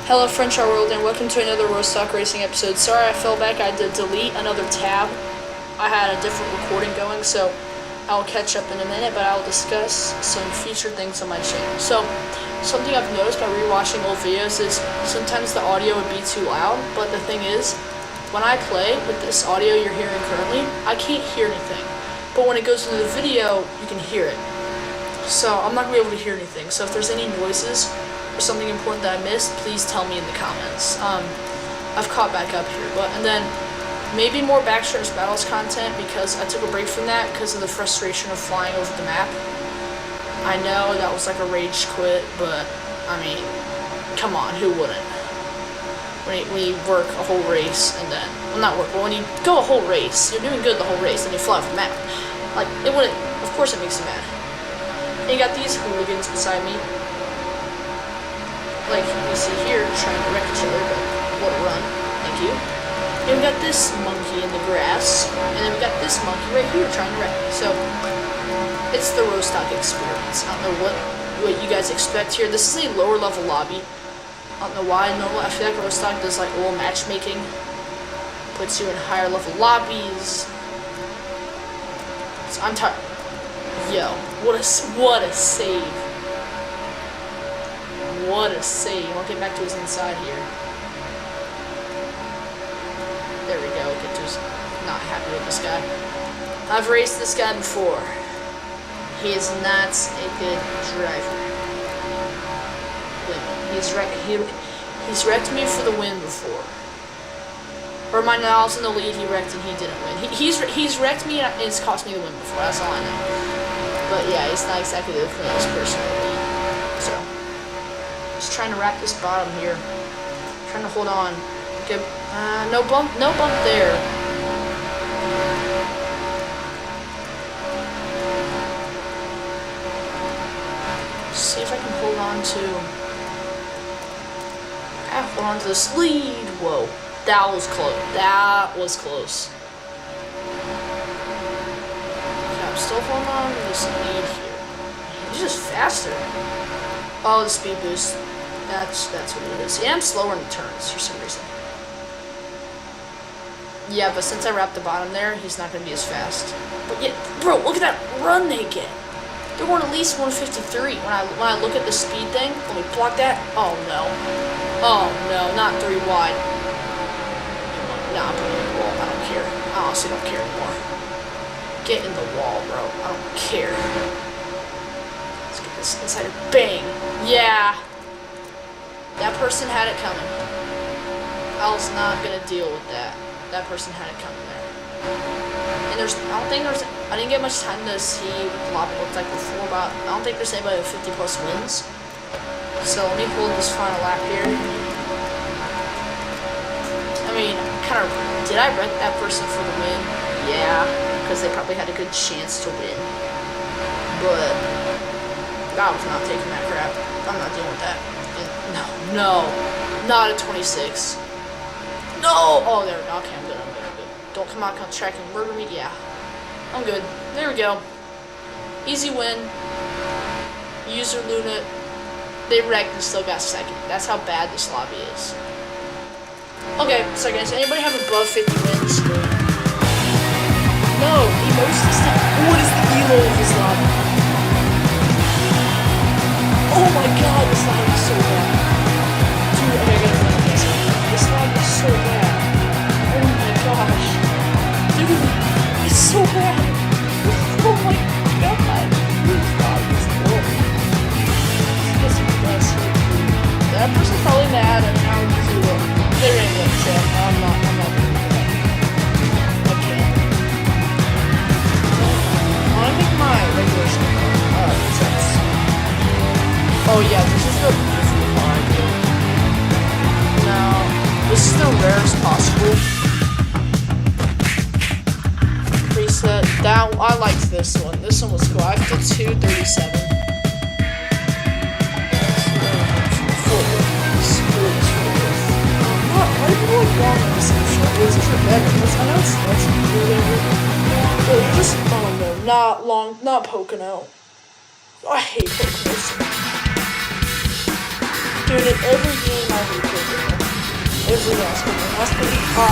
Hello French-FryYT and welcome to another Rostock racing episode. Sorry I fell back, I had to delete another tab. I had a different recording going, so I'll catch up in a minute, but I'll discuss some future things on my channel. So, something I've noticed by rewatching old videos is sometimes the audio would be too loud, but the thing is, when I play with this audio you're hearing currently, I can't hear anything. But when it goes into the video, you can hear it. So, I'm not going to be able to hear anything. So if there's any noises or something important that I missed, please tell me in the comments. I've caught back up here, and then maybe more Backstretch Battles content because I took a break from that because of the frustration of flying over the map. I know that was like a rage quit, but I mean, come on, who wouldn't? When you work a whole race and then, well, not work, but when you go a whole race, you're doing good the whole race, and you fly off the map. Like, it wouldn't, of course it makes you mad. And you got these hooligans beside me. Like you see here, trying to wreck each other, but what a run. Thank you. And we got this monkey in the grass, and then we got this monkey right here trying to wreck me. So, it's the Rostock experience. I don't know what you guys expect here. This is a lower level lobby. I don't know why. Normally, I feel like Rostock does like a little matchmaking. Puts you in higher level lobbies. So I'm tired. Yo, what a save. What a save. I'll get back to his inside here. There we go. Get to his, not happy with this guy. I've raced this guy before. He is not a good driver. He's wrecked me for the win before. Or when I was in the lead, he wrecked and he didn't win. He's wrecked me and it's cost me the win before. That's all I know. But yeah, he's not exactly the cleanest person in the lead. So, just trying to wrap this bottom here. Trying to hold on. Good. No bump there. See if I can hold on to this lead. Whoa, that was close. That was close. Okay, I'm still holding on to this lead here. He's just faster. Oh, the speed boost. That's what it is. Yeah, I'm slower in the turns for some reason. Yeah, but since I wrapped the bottom there, he's not going to be as fast. But yeah, bro, look at that run they get. They're going at least 153. When I look at the speed thing, let me block that. Oh no. Oh no, not 3 wide. Nah, I'm putting in the wall. I don't care. I honestly don't care anymore. Get in the wall, bro. I don't care. Let's get this inside. Bang. Yeah. That person had it coming. I was not gonna deal with that. That person had it coming there. And I didn't get much time to see what the lobby looked like before, but I don't think there's anybody with 50 plus wins. So let me hold this final lap here. I mean, did I wreck that person for the win? Yeah, because they probably had a good chance to win. But I was not taking that crap. I'm not dealing with that. No, not at 26. No! Oh, there we go. Okay, I'm good. Don't come out on track and murder me. Yeah, I'm good. There we go. Easy win. User Luna. They wrecked and still got second. That's how bad this lobby is. Okay, so guys, anybody have above 50 wins? No, what is the elo of this lobby? Oh my god, this lobby is so bad. Dude, okay, guys, this lobby is so bad. Oh my gosh. Dude, it's so bad. Oh my god. This lobby is horrible. That person's probably mad and now they're in the chat. I'm not doing that. Okay. I want to make my regular sense. Oh yeah, this is the beautiful car. Now, this is the rarest possible preset. I liked this one. This one was cool. I did 237. Why do you like long reception? It's just better. I know it's but you're just, oh no, not Pocono. I hate Pocono so much. Dude, in every game I pretty cool. It was really awesome. NASCAR 25.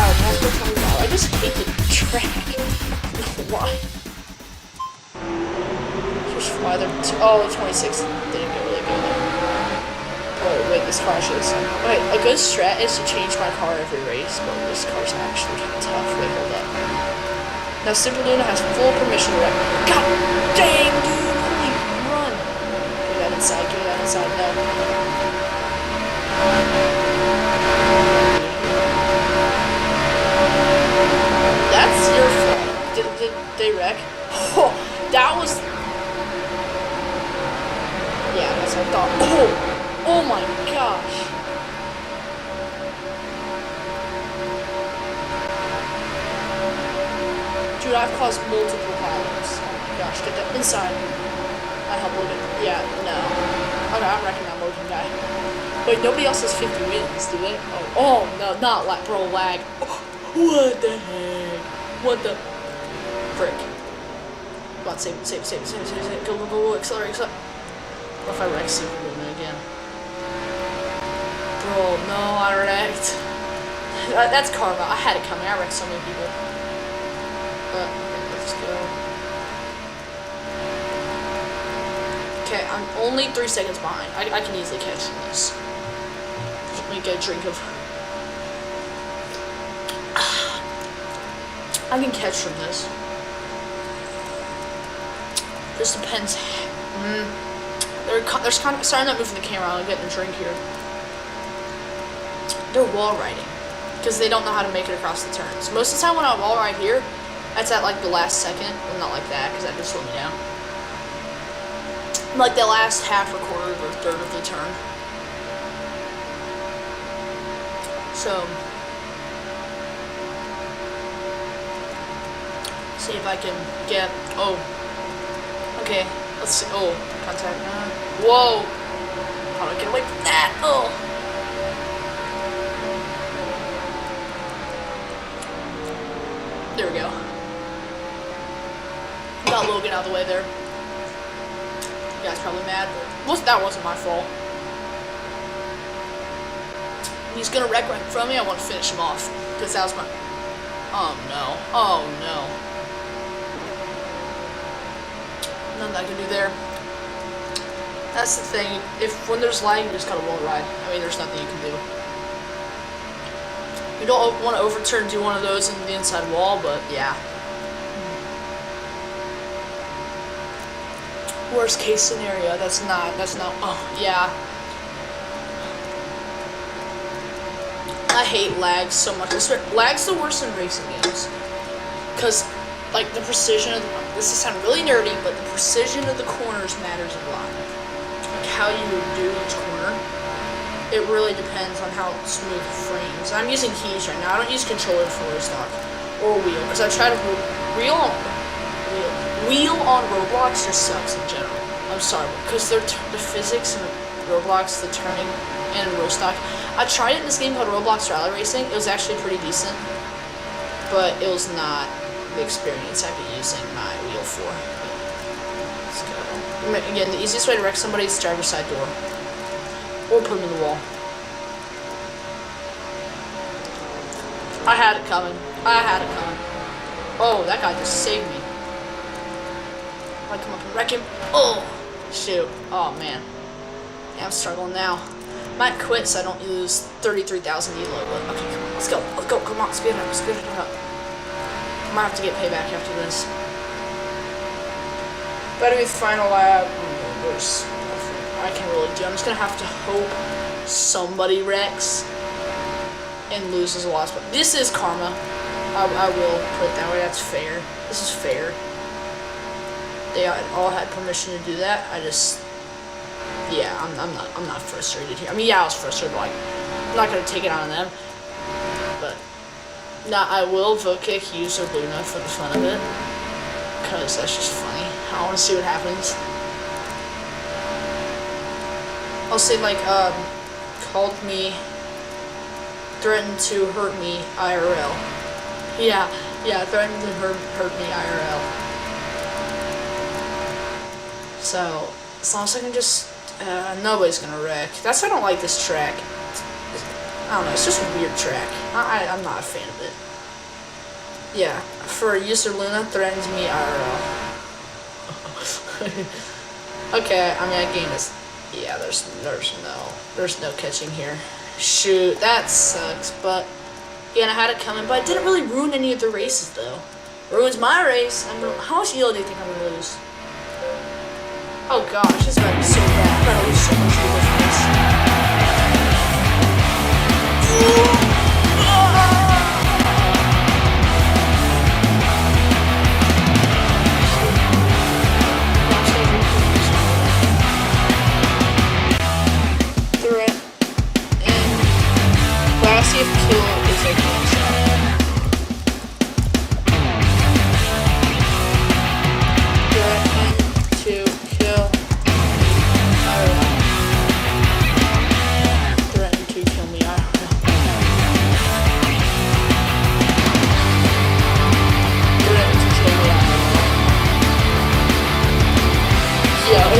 I just hate the track. I don't know why. Just fly there. Oh, the 26 didn't get really good there. Oh, wait, this car crashes. Wait, a good strat is to change my car every race, but this car's actually kind of tough. Wait, hold up. Now, Super Luna has full permission to wreck. God dang, dude! Holy run! Get that inside, no. That's your fault. Did they wreck? Oh, that was... Yeah, that's what I thought. Oh my gosh. Dude, I've caused multiple pilots. Oh my gosh, get that inside. I help Logan. Yeah, no. Okay, I'm wrecking that Logan guy. Wait, nobody else has 50 wins, do they? Oh no, not lag, bro, lag. Oh, what the heck? What the frick? Come on, save it. Go, accelerate. What if I wreck Super Luna again? Bro, no, I wrecked. That's karma. I had it coming. I wrecked so many people. Okay, let's go. Okay, I'm only 3 seconds behind. I can easily catch from this. Let me get a drink of... I can catch from this. This depends. There's kind of starting to move the camera. I'm getting a drink here. They're wall riding because they don't know how to make it across the turns. Most of the time when I wall ride here, that's at like the last second. Well, not like that because that just slowed me down. Like the last half or quarter or third of the turn. So, see if I can get. Oh, okay. Let's see. Oh, contact. Whoa! How do I get away from that? Oh. There we go. Got Logan out of the way there. You guys probably mad, but that wasn't my fault. He's gonna wreck right in front of me. I want to finish him off because that was my. Oh no! Oh no! Nothing I can do there. That's the thing. When there's lag, you just gotta wall ride. I mean, there's nothing you can do. You don't want to overturn, do one of those into the inside wall, but yeah. Worst case scenario, that's not, oh, yeah. I hate lag so much. Lag's the worst in racing games. Because, like, the precision of this is sound really nerdy, but the precision of the corners matters a lot. Like, how you do each corner. It really depends on how smooth the frames. I'm using keys right now. I don't use controller for Rostock or wheel because I try to wheel on Roblox just sucks in general. I'm sorry because the physics in Roblox, the turning, and Rostock. I tried it in this game called Roblox Rally Racing. It was actually pretty decent, but it was not the experience I've been using my wheel for. Let's go. Again, the easiest way to wreck somebody is driver's side door. Or put him in the wall. I had it coming. Oh, that guy just saved me. I come up and wreck him. Oh, shoot. Oh, man. Yeah, I'm struggling now. Might quit so I don't lose 33,000 elo. But okay, come on. Let's go. Come on. Speed it up. I might have to get payback after this. Better be final lap. There's I can really do. I'm just gonna have to hope somebody wrecks and loses a lot. But this is karma. I will put it that way. That's fair. This is fair. They all had permission to do that. Yeah, I'm not frustrated here. I mean, yeah, I was frustrated. But, like, I'm not gonna take it on them. But I will vote kick user Luna for the fun of it because that's just funny. I want to see what happens. I'll say, like, called me, threatened to hurt me IRL. Yeah, threatened to hurt me IRL. So, as long as I can just, nobody's gonna wreck. That's why I don't like this track. I don't know, it's just a weird track. I'm not a fan of it. Yeah, for user Luna threatens me IRL. Okay, I mean I gained this. Yeah, there's no catching here. Shoot, that sucks. But yeah, and I had it coming, but it didn't really ruin any of the races though. Ruins my race. How much elo do you think I'm gonna lose? Oh gosh, this is about to be so bad. I'm gonna lose so much elo for this.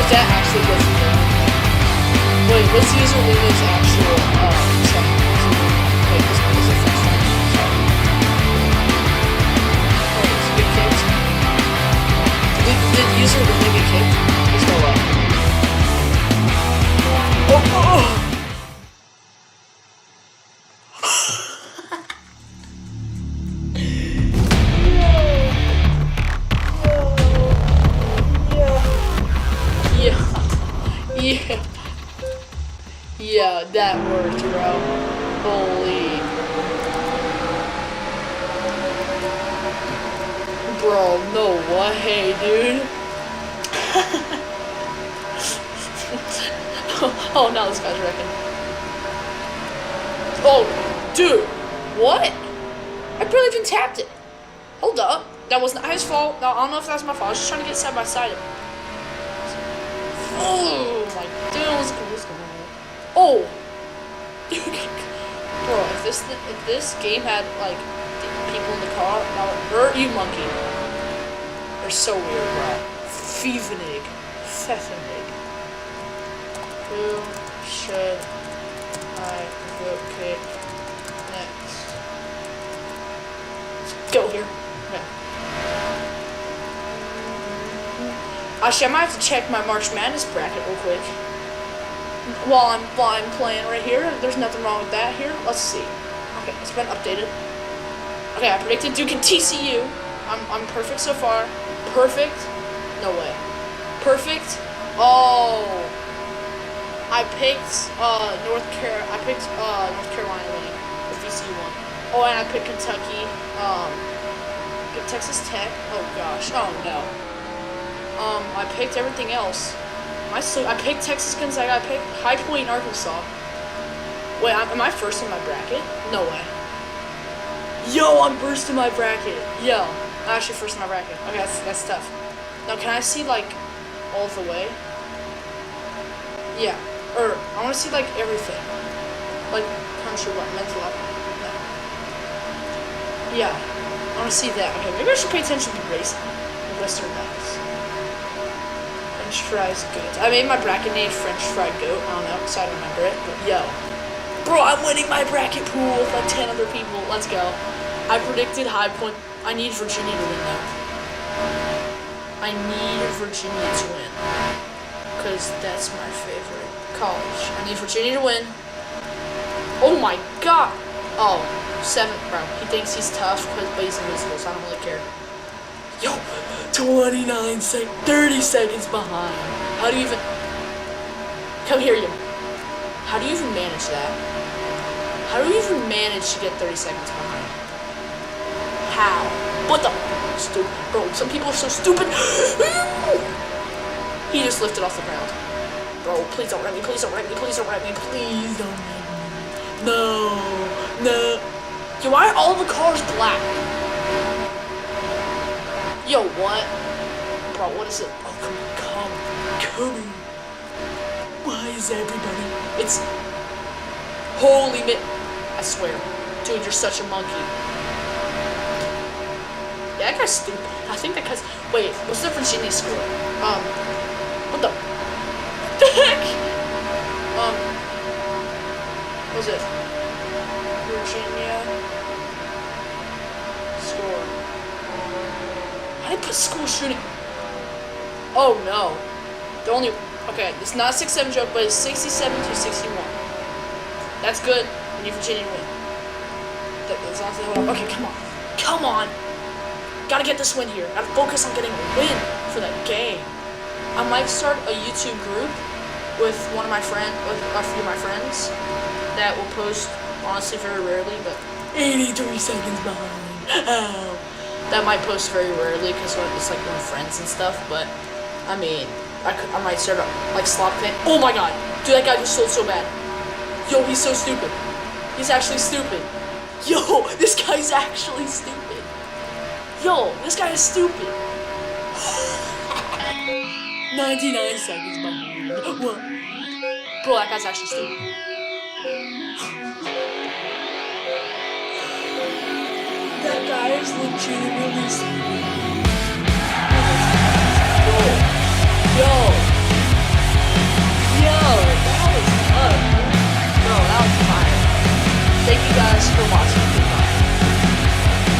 That actually wasn't there. Wait, let's use Luna's actual second. Wait, this is a French fry. Oh, it's a big kicked. Did user Luna get kicked? There's no way. Oh! Yeah, that worked, bro. Holy. Bro, no way, dude. Oh, now this guy's wrecking. Oh, dude. What? I barely even tapped it. Hold up. That wasn't his fault. No, I don't know if that's my fault. I was just trying to get side by side. Oh, my dude. Oh, dude, bro! If this game had like people in the car, that would hurt you, monkey. They're so weird, bro. Pfeffenig. Who should I vote kick next? Let's go here. Okay. Actually, I might have to check my March Madness bracket real quick. While I'm playing right here, there's nothing wrong with that here. Let's see. Okay, it's been updated. Okay, I predicted Duke and TCU. I'm perfect so far. Perfect? No way. Perfect? Oh, I picked North Carolina winning. The VCU won. Oh, and I picked Kentucky. Texas Tech. Oh gosh. Oh no. I picked everything else. I picked Texas Gonzaga. I picked High Point, Arkansas. Wait, am I first in my bracket? No way. Yo, I'm first in my bracket. Yo, I'm actually first in my bracket. Okay, that's tough. Now, can I see like all the way? Yeah. Or I want to see like everything, like country what mental level. No. Yeah, I want to see that. Okay, maybe I should pay attention to racing. Western Mass. French fries goat. I made my bracket name French Fry Goat. I don't know, because I don't remember it. But yo, bro, I'm winning my bracket pool with like 10 other people. Let's go. I predicted High Point. I need Virginia to win though. I need Virginia to win because that's my favorite college. I need Virginia to win. Oh my god. Oh, 7th, bro. He thinks he's tough but he's invisible, so I don't really care. Yo, 29 seconds, 30 seconds behind. How do you even... Come here, you. How do you even manage that? How do you even manage to get 30 seconds behind? How? What the... Stupid. Bro, some people are so stupid. He just lifted off the ground. Bro, please don't wreck me, please don't wreck me, please don't wreck me, please don't wreck me. No, no. Yo, why are all the cars black? Yo, what? Bro, what is it? Oh, come. Why is everybody? It's... Holy mi... I swear. Dude, you're such a monkey. Yeah, that guy's stupid. I think that guy's... Wait, what's the Virginia score? What the heck? What was it? Virginia. Score. I didn't put school shooting. Oh no. The only. Okay, it's not 6-7 joke, but it's 67-61. That's good. We need Virginia to win. As long as they hold on. Okay, come on. Come on. Gotta get this win here. Gotta focus on getting a win for that game. I might start a YouTube group with a few of my friends that will post, honestly, very rarely, but 83 seconds behind. Oh. That might post very rarely because it's like with friends and stuff, but I mean, I might start like slot pin. Oh my god, dude, that guy just sold so bad. Yo, he's so stupid. He's actually stupid. Yo, this guy's actually stupid. Yo, this guy is stupid. 99 seconds behind. What? Bro, that guy's actually stupid. That guy is legitimately stupid.